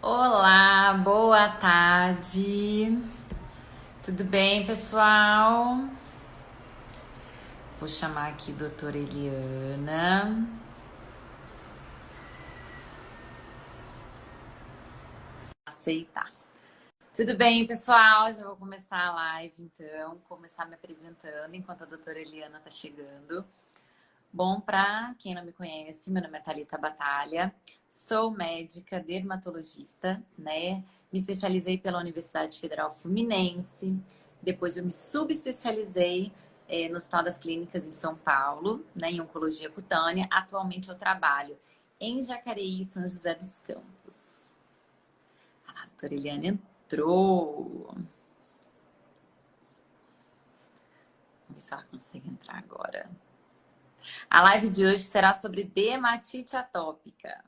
Olá, boa tarde. Tudo bem, pessoal? Vou chamar aqui a doutora Eliana. Aceitar. Tudo bem, pessoal? Já vou começar a live, então. Começar me apresentando enquanto a doutora Eliana tá chegando. Bom, para quem não me conhece, meu nome é Thalita Batalha, sou médica dermatologista, né? Me especializei pela Universidade Federal Fluminense, depois eu me subespecializei no Hospital das Clínicas em São Paulo, né, em oncologia cutânea. Atualmente eu trabalho em Jacareí, São José dos Campos. A doutora Eliana entrou. Vamos ver se ela consegue entrar agora. A live de hoje será sobre dermatite atópica.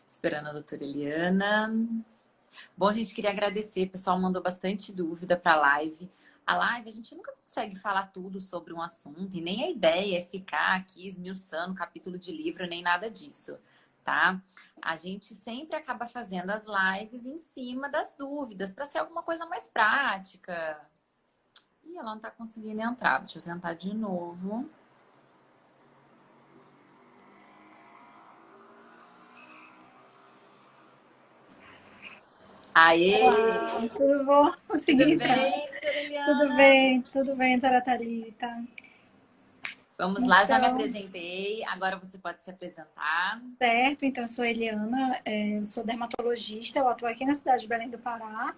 Esperando a doutora Eliana. Bom, a gente queria agradecer. O pessoal mandou bastante dúvida para a live. A live, a gente nunca consegue falar tudo sobre um assunto, e nem a ideia é ficar aqui esmiuçando capítulo de livro, nem nada disso, tá? A gente sempre acaba fazendo as lives em cima das dúvidas, para ser alguma coisa mais prática. Ih, ela não está conseguindo entrar. Deixa eu tentar de novo. Aê! Olá, tudo bom? Consegui Tudo entrar. bem, doutora Eliana? Tudo bem, Taratarita. Vamos lá, já me Então, apresentei. Agora você pode se apresentar. certo, então eu sou Eliana, eu sou dermatologista, eu atuo aqui na cidade de Belém do Pará.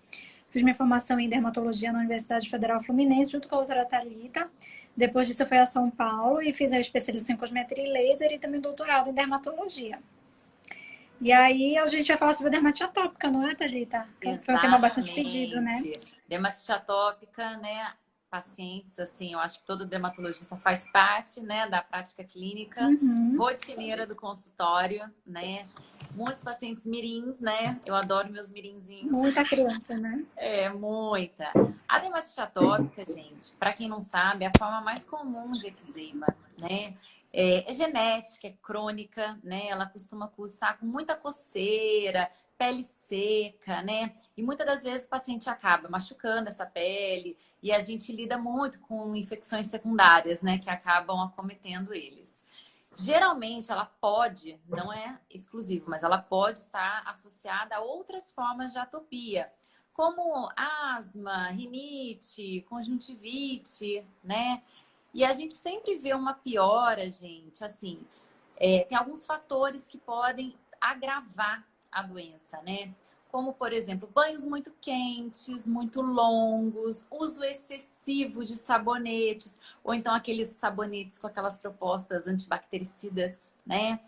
Fiz minha formação em dermatologia na Universidade Federal Fluminense, junto com a doutora Thalita. Depois disso, eu fui a São Paulo e fiz a especialização em cosmetria e laser e também doutorado em dermatologia. E aí, hoje a gente vai falar sobre dermatite atópica, não é, Thalita? Que foi um tema bastante pedido, né? Exatamente. Dermatite atópica, né? Pacientes, assim, eu acho que todo dermatologista faz parte, né, da prática clínica Uhum. rotineira do consultório, né? Muitos pacientes mirins, né? Eu adoro meus mirinzinhos. Muita criança, né? É, muita. A dermatite atópica, gente, para quem não sabe, é a forma mais comum de eczema, né? É genética, é crônica, né? Ela costuma cursar com muita coceira, pele seca, né? E muitas das vezes o paciente acaba machucando essa pele e a gente lida muito com infecções secundárias, né? Que acabam acometendo eles. Geralmente ela pode, não é exclusivo, mas ela pode estar associada a outras formas de atopia, como asma, rinite, conjuntivite, né? E a gente sempre vê uma piora, gente, assim, tem alguns fatores que podem agravar a doença, né? Como, por exemplo, banhos muito quentes, muito longos, uso excessivo de sabonetes, ou então aqueles sabonetes com aquelas propostas antibactericidas, né?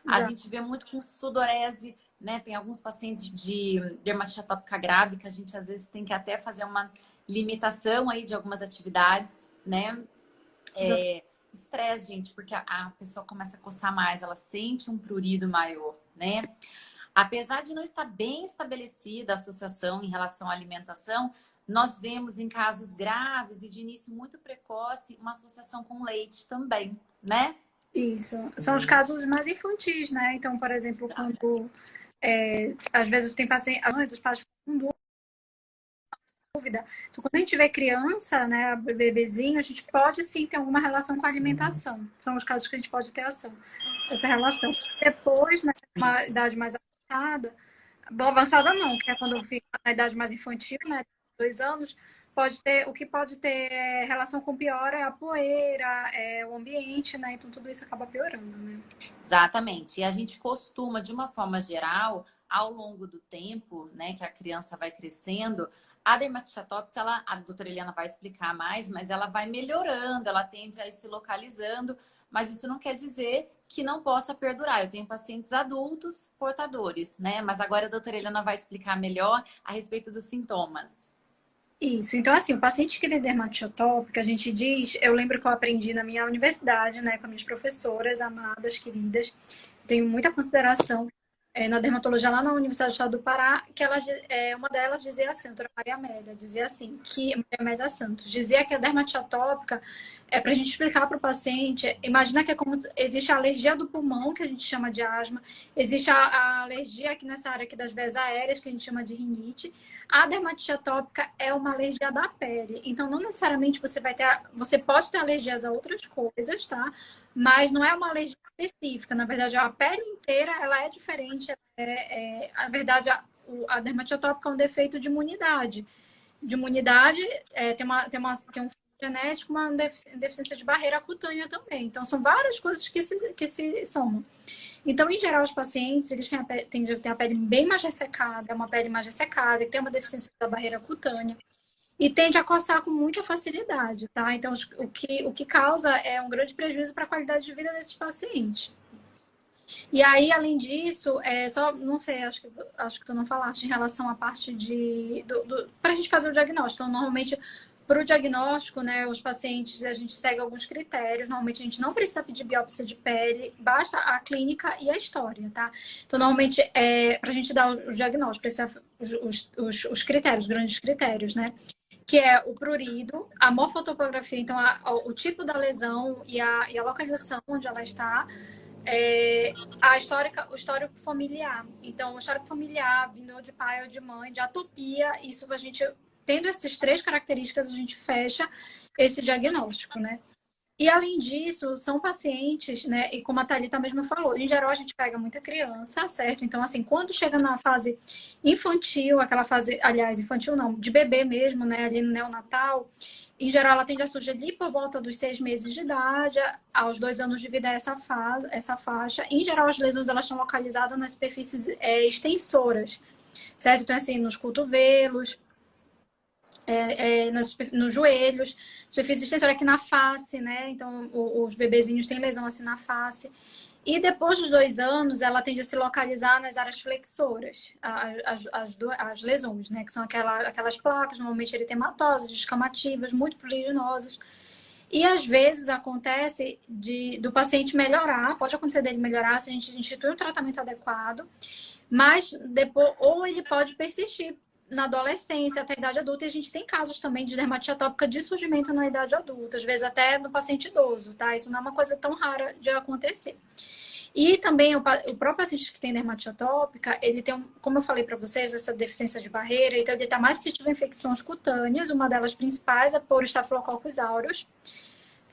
A Já. gente vê muito com sudorese, né? Tem alguns pacientes de dermatite atópica grave que a gente às vezes tem que até fazer uma limitação aí de algumas atividades, né? Estresse, gente, porque a pessoa começa a coçar mais, ela sente um prurido maior, né? Apesar de não estar bem estabelecida a associação em relação à alimentação, nós vemos em casos graves e de início muito precoce uma associação com leite também, né? Isso. São os casos mais infantis, né? Então, por exemplo, quando às vezes tem pacientes, os pais ficam com dúvida. Então, quando a gente vê criança, né, bebezinho, a gente pode sim ter alguma relação com a alimentação. São os casos que a gente pode ter essa relação. Depois, né, uma idade mais avançada, bom, avançada não, que é quando fica na idade mais infantil, né, 2 anos, o que pode ter relação com pior é a poeira, é o ambiente, né? Então tudo isso acaba piorando, né? Exatamente. E a gente costuma, de uma forma geral, ao longo do tempo, né, que a criança vai crescendo, a dermatite atópica, a doutora Eliana vai explicar mais, mas ela vai melhorando, ela tende a ir se localizando, mas isso não quer dizer que não possa perdurar. Eu tenho pacientes adultos portadores, né? Mas agora a doutora Eliana vai explicar melhor a respeito dos sintomas. Isso. Então, assim, o paciente que tem dermatite atópica, a gente diz, eu lembro que eu aprendi na minha universidade, né, com minhas professoras amadas, queridas, tenho muita consideração. na dermatologia lá na Universidade do Estado do Pará, que ela, uma delas dizia assim, a doutora Maria Amélia, dizia assim, que Maria Amélia Santos, dizia que a dermatite atópica é para a gente explicar para o paciente, imagina que é como existe a alergia do pulmão, que a gente chama de asma, existe a alergia aqui nessa área aqui das veias aéreas, que a gente chama de rinite. A dermatite atópica é uma alergia da pele, então não necessariamente você pode ter alergias a outras coisas, tá? Mas não é uma alergia específica, na verdade a pele inteira ela é diferente, na verdade a dermatite atópica é um defeito de imunidade. De imunidade, tem um genético, uma deficiência de barreira cutânea também. Então, são várias coisas que se somam. Então, em geral, os pacientes, eles tendem a ter a pele bem mais ressecada, uma pele mais ressecada, que tem uma deficiência da barreira cutânea. E tende a coçar com muita facilidade, tá? Então, o que causa é um grande prejuízo para a qualidade de vida desses pacientes. E aí, além disso, só, não sei, acho que tu não falaste em relação à parte para a gente fazer o diagnóstico. Então, normalmente, para o diagnóstico, né, os pacientes, a gente segue alguns critérios. Normalmente, a gente não precisa pedir biópsia de pele, basta a clínica e a história, tá? Então, normalmente, para a gente dar o diagnóstico, precisa os critérios, os grandes critérios, né? Que é o prurido, a morfotopografia, então o tipo da lesão e a localização onde ela está, o histórico familiar. Então, o histórico familiar, vindo de pai ou de mãe, de atopia, isso a gente, tendo essas três características, a gente fecha esse diagnóstico, né? E, além disso, são pacientes, né? E como a Thalita mesmo falou, em geral a gente pega muita criança, certo? Então, assim, quando chega na fase infantil, aquela fase, aliás, infantil não, de bebê mesmo, né? Ali no neonatal, em geral ela tende a surgir ali por volta dos 6 meses de idade, aos 2 anos de vida essa faixa. Em geral, as lesões elas estão localizadas nas superfícies extensoras, certo? Então, assim, nos cotovelos, nos joelhos, superfície extensora aqui na face, né? Então, os bebezinhos têm lesão assim na face. E depois dos 2 anos, ela tende a se localizar nas áreas flexoras, as lesões, né? Que são aquelas placas, normalmente eritematosas, descamativas, muito proliginosas. E às vezes acontece do paciente melhorar, pode acontecer dele melhorar se a gente institui um tratamento adequado, mas depois, ou ele pode persistir na adolescência, até a idade adulta, e a gente tem casos também de dermatite atópica de surgimento na idade adulta, às vezes até no paciente idoso, tá? Isso não é uma coisa tão rara de acontecer. E também o próprio paciente que tem dermatite atópica, ele tem, como eu falei para vocês, essa deficiência de barreira, então ele está mais suscetível a infecções cutâneas, uma delas principais é por Staphylococcus aureus,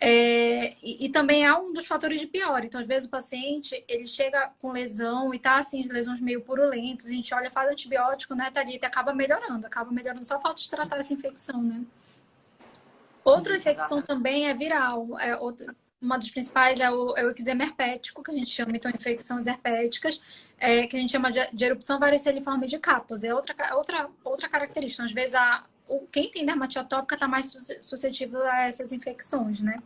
e também é um dos fatores de pior. Então, às vezes, o paciente, ele chega com lesão e tá, assim, lesões meio purulentas. A gente olha, faz antibiótico, né, Thalita? Acaba melhorando só falta de tratar essa infecção, né? Outra infecção também é viral. Uma das principais é o eczema herpético, que a gente chama, então, infecções herpéticas, que a gente chama de erupção variceliforme de Kaposi. É outra característica. Então, às vezes, quem tem dermatite atópica está mais suscetível a essas infecções, né?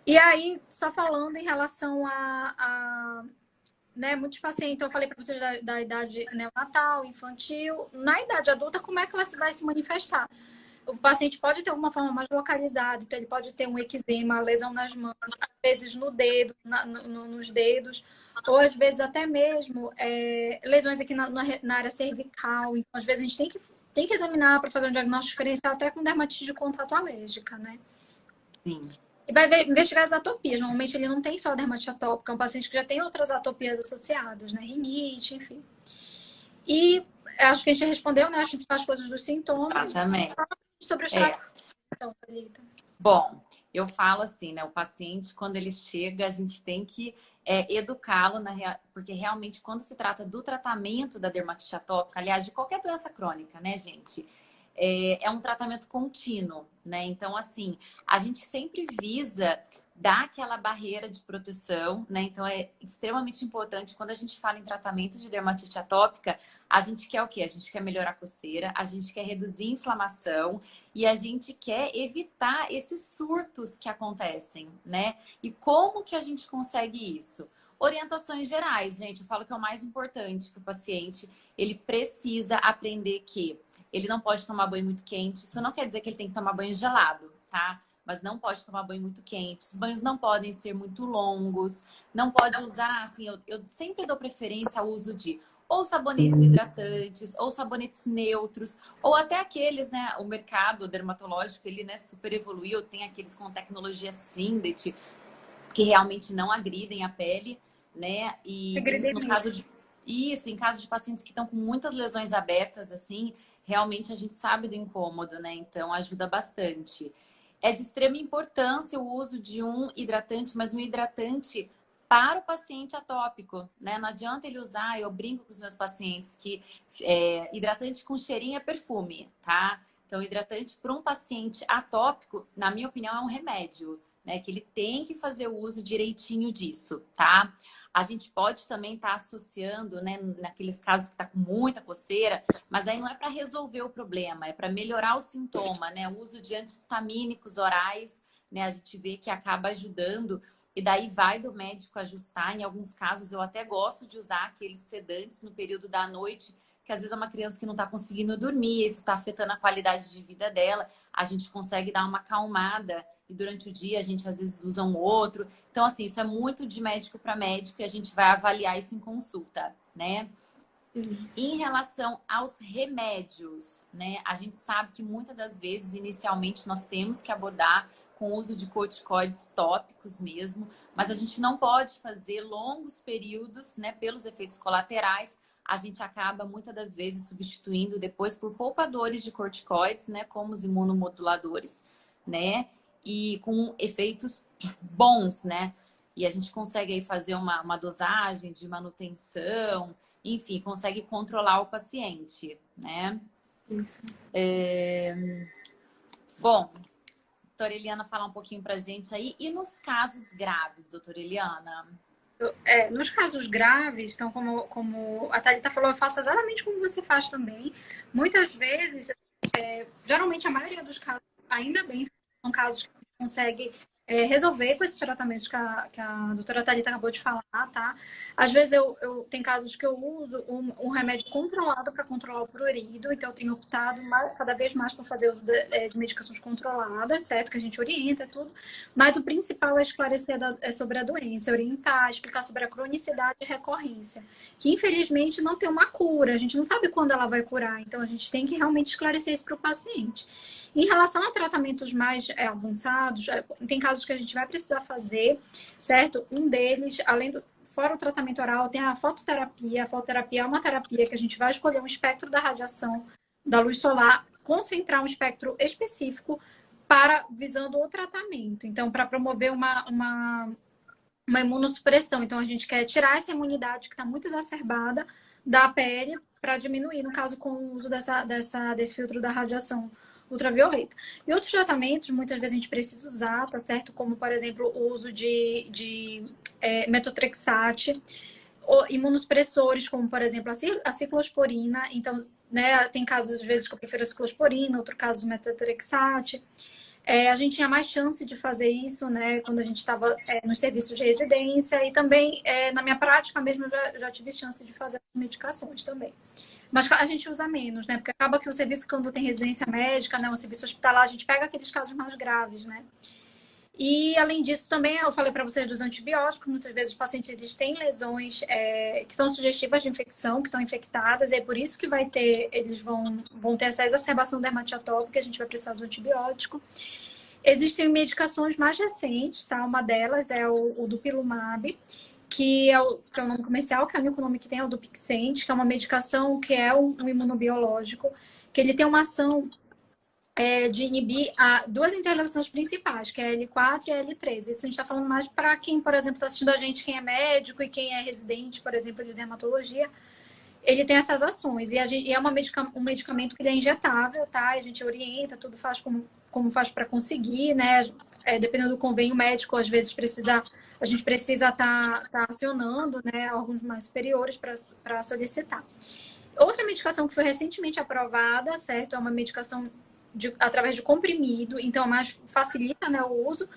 E aí, só falando em relação né, muitos pacientes, então eu falei para vocês da idade neonatal, infantil, na idade adulta, como é que ela vai se manifestar? O paciente pode ter uma forma mais localizada, então ele pode ter um eczema, lesão nas mãos, às vezes no dedo, nos dedos, ou às vezes até mesmo lesões aqui na área cervical. Então, às vezes a gente tem que examinar para fazer um diagnóstico diferencial até com dermatite de contato alérgica, né? Sim. E vai investigar as atopias. Normalmente ele não tem só dermatite atópica, é um paciente que já tem outras atopias associadas, né? Rinite, enfim. E acho que a gente respondeu, né? As principais coisas dos sintomas. Exatamente. Sobre os tratamentos, então, Thalita. Bom, eu falo assim, né? O paciente, quando ele chega, a gente tem que educá-lo, porque realmente quando se trata do tratamento da dermatite atópica, aliás, de qualquer doença crônica, né, gente? É um tratamento contínuo, né? Então, assim, a gente sempre visa dar aquela barreira de proteção, né? Então, é extremamente importante quando a gente fala em tratamento de dermatite atópica, a gente quer o quê? A gente quer melhorar a coceira, a gente quer reduzir a inflamação e a gente quer evitar esses surtos que acontecem, né? E como que a gente consegue isso? Orientações gerais, gente, eu falo que é o mais importante para o paciente. Ele precisa aprender que ele não pode tomar banho muito quente. Isso não quer dizer que ele tem que tomar banho gelado, tá? mas não pode tomar banho muito quente. Os banhos não podem ser muito longos. Não pode usar, assim, eu sempre dou preferência ao uso de ou sabonetes hidratantes, ou sabonetes neutros, ou até aqueles, né? O mercado dermatológico, ele, né, super evoluiu, tem aqueles com tecnologia Syndet, que realmente não agridem a pele, né? E no caso de isso, em caso de pacientes que estão com muitas lesões abertas, assim, realmente a gente sabe do incômodo, né? Então ajuda bastante. É de extrema importância o uso de um hidratante, mas um hidratante para o paciente atópico, né? Não adianta ele usar, eu brinco com os meus pacientes que hidratante com cheirinho é perfume, tá? Então, hidratante para um paciente atópico, na minha opinião, é um remédio, né? Que ele tem que fazer o uso direitinho disso, tá? A gente pode também estar associando, né, naqueles casos que está com muita coceira, mas aí não é para resolver o problema, é para melhorar o sintoma, né? O uso de anti-histamínicos orais, né? A gente vê que acaba ajudando e daí vai do médico ajustar. Em alguns casos eu até gosto de usar aqueles sedantes no período da noite, que às vezes é uma criança que não está conseguindo dormir, isso está afetando a qualidade de vida dela. A gente consegue dar uma acalmada e durante o dia a gente às vezes usa um outro. Então, assim, isso é muito de médico para médico e a gente vai avaliar isso em consulta, né? Em relação aos remédios, né? A gente sabe que muitas das vezes, inicialmente, nós temos que abordar com o uso de corticoides tópicos mesmo, mas a gente não pode fazer longos períodos, né? Pelos efeitos colaterais, a gente acaba muitas das vezes substituindo depois por poupadores de corticoides, né? Como os imunomoduladores, né? E com efeitos bons, né? E a gente consegue aí fazer uma dosagem de manutenção, enfim, consegue controlar o paciente, né? Isso. Bom, doutora Eliana, falar um pouquinho pra gente aí. E nos casos graves, doutora Eliana? Nos casos graves, então, como a Thalita falou, eu faço exatamente como você faz também. Muitas vezes, geralmente a maioria dos casos, ainda bem, são casos que a gente consegue resolver com esses tratamentos que a doutora Thalita acabou de falar, tá? Às vezes tem casos que eu uso um remédio controlado para controlar o prurido, então eu tenho optado cada vez mais por fazer uso de medicações controladas, certo? Que a gente orienta tudo, mas o principal é esclarecer sobre a doença, orientar, explicar sobre a cronicidade e recorrência, que infelizmente não tem uma cura, a gente não sabe quando ela vai curar, então a gente tem que realmente esclarecer isso para o paciente. Em relação a tratamentos mais avançados, tem casos que a gente vai precisar fazer, certo? Um deles, fora o tratamento oral, tem a fototerapia. A fototerapia é uma terapia que a gente vai escolher um espectro da radiação da luz solar, concentrar um espectro específico visando o tratamento. Então, para promover uma imunossupressão. Então, a gente quer tirar essa imunidade que está muito exacerbada da pele para diminuir, no caso, com o uso desse filtro da radiação ultravioleta. E outros tratamentos, muitas vezes a gente precisa usar, tá certo? Como, por exemplo, o uso de metotrexate, ou imunossupressores, como, por exemplo, a ciclosporina. Então, né, tem casos, às vezes, que eu prefiro a ciclosporina, outro caso, o metotrexate. A gente tinha mais chance de fazer isso, né, quando a gente estava nos serviços de residência e também na minha prática mesmo já tive chance de fazer medicações também. Mas a gente usa menos, né, porque acaba que o serviço, quando tem residência médica, né, o serviço hospitalar, a gente pega aqueles casos mais graves, né. E, além disso, também eu falei para vocês dos antibióticos. Muitas vezes os pacientes eles têm lesões que são sugestivas de infecção, que estão infectadas, e é por isso que eles vão ter essa exacerbação dermatoatópica, a gente vai precisar do antibiótico. Existem medicações mais recentes, tá? Uma delas é o Dupilumab, que é o nome comercial, que é o único nome que tem, é o Dupixent, que é uma medicação que é um imunobiológico, que ele tem uma ação de inibir duas interleucinas principais, que é a L4 e a L3. Isso a gente está falando mais para quem, por exemplo, está assistindo a gente, quem é médico e quem é residente, por exemplo, de dermatologia. Ele tem essas ações. E é um medicamento que ele é injetável, tá? A gente orienta, tudo faz como faz para conseguir, né? Dependendo do convênio médico, às vezes a gente precisa estar acionando, né, órgãos mais superiores para solicitar. Outra medicação que foi recentemente aprovada, certo? É uma medicação através de comprimido, então mais facilita, né, o uso.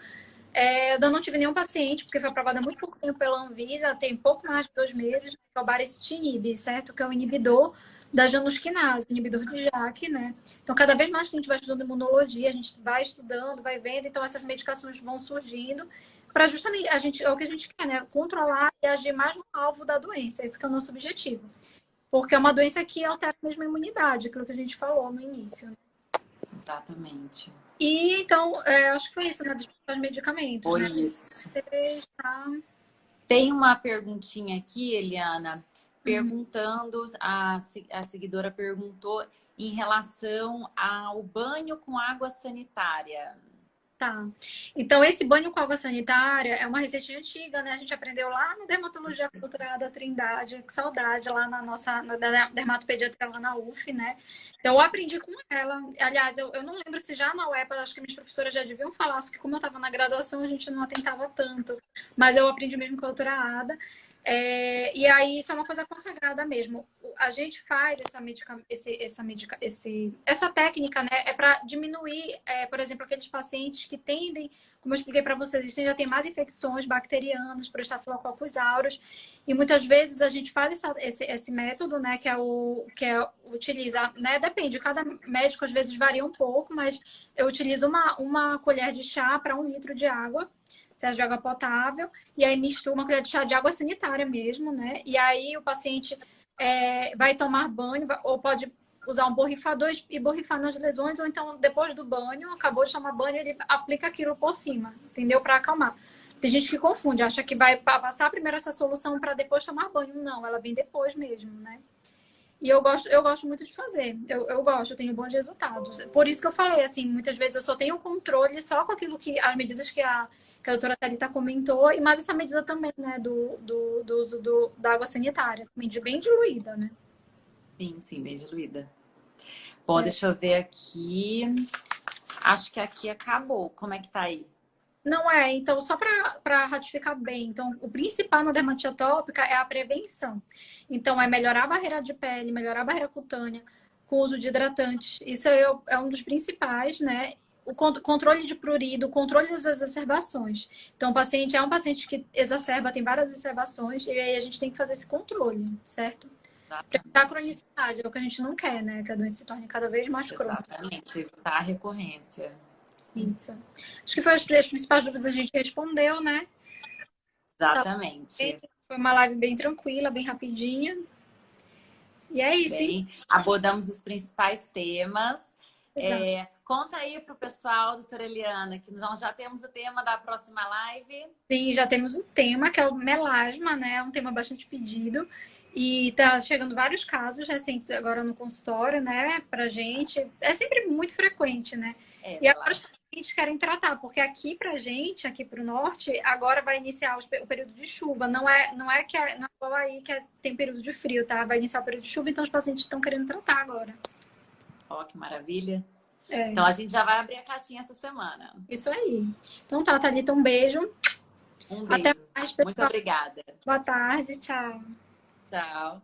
Eu não tive nenhum paciente, porque foi aprovada há muito pouco tempo pela Anvisa, tem pouco mais de 2 meses, que é o baricitinib, certo? Que é um inibidor da janusquinase, inibidor de JAK, né? Então, cada vez mais que a gente vai estudando imunologia, a gente vai estudando, vai vendo, então essas medicações vão surgindo para justamente é o que a gente quer, né? Controlar e agir mais no alvo da doença. Esse que é o nosso objetivo. Porque é uma doença que altera mesmo a imunidade, aquilo que a gente falou no início. Né? Exatamente. E então, acho que foi isso, né? Dos medicamentos. Por né? isso. Tá. Tem uma perguntinha aqui, Eliana, perguntando, a seguidora perguntou em relação ao banho com água sanitária. Tá. Então, esse banho com água sanitária é uma receita antiga, né? A gente aprendeu lá no Dermatologia Cultural da Trindade, que saudade, lá na dermatopediatria lá na UF, né? Então, eu aprendi com ela. Aliás, eu não lembro se já na UEPA, acho que minhas professoras já deviam falar, só que como eu estava na graduação, a gente não atentava tanto. Mas eu aprendi mesmo com a doutora Ada. E aí, isso é uma coisa consagrada mesmo. A gente faz essa técnica, né? É para diminuir, por exemplo, aqueles pacientes que tendem, como eu expliquei para vocês, eles tendem a ter mais infecções bacterianas, por Staphylococcus aureus. E muitas vezes a gente faz esse método, né? Que utiliza, né? Depende, cada médico às vezes varia um pouco, mas eu utilizo uma colher de chá para 1 litro de água. Se é de água potável, e aí mistura uma colher de chá de água sanitária mesmo, né? E aí o paciente vai tomar banho, ou pode usar um borrifador e borrifar nas lesões, ou então depois do banho, acabou de tomar banho, ele aplica aquilo por cima, entendeu? Para acalmar. Tem gente que confunde, acha que vai passar primeiro essa solução para depois tomar banho. Não, ela vem depois mesmo, né? E eu gosto muito de fazer. Eu tenho bons resultados. Por isso que eu falei, assim, muitas vezes eu só tenho controle só com aquilo as medidas que a doutora Thalita comentou, e mais essa medida também, né, do uso da água sanitária, também bem diluída, né? Sim, bem diluída. Bom, deixa eu ver aqui. Acho que aqui acabou. Como é que tá aí? Não então, só para ratificar bem. Então, o principal na dermatite atópica é a prevenção. Então, é melhorar a barreira de pele, melhorar a barreira cutânea com o uso de hidratantes. Isso é um dos principais, né? O controle de prurido, o controle das exacerbações. Então, o paciente é um paciente que exacerba, tem várias exacerbações, e aí a gente tem que fazer esse controle, certo? Para evitar a cronicidade, é o que a gente não quer, né? Que a doença se torne cada vez mais crônica. Exatamente, evitar a recorrência. Isso. Acho que foi as principais dúvidas a gente respondeu, né? Exatamente. Foi uma live bem tranquila, bem rapidinha. E é isso, hein? Abordamos os principais temas. Conta aí pro pessoal, doutora Eliana, que nós já temos o tema da próxima live. Sim, já temos o tema, que é o melasma, né? É um tema bastante pedido. E tá chegando vários casos recentes agora no consultório, né? Pra gente. É sempre muito frequente, né? E agora os pacientes querem tratar, porque aqui pra gente, aqui pro norte, agora vai iniciar o período de chuva. Não é igual aí que tem período de frio, tá? Vai iniciar o período de chuva, então os pacientes estão querendo tratar agora. Ó, que maravilha. Então a gente já vai abrir a caixinha essa semana. Isso aí. Então tá, Thalita, um beijo. Um beijo. Até mais, pessoal. Muito obrigada. Boa tarde, tchau. Tchau.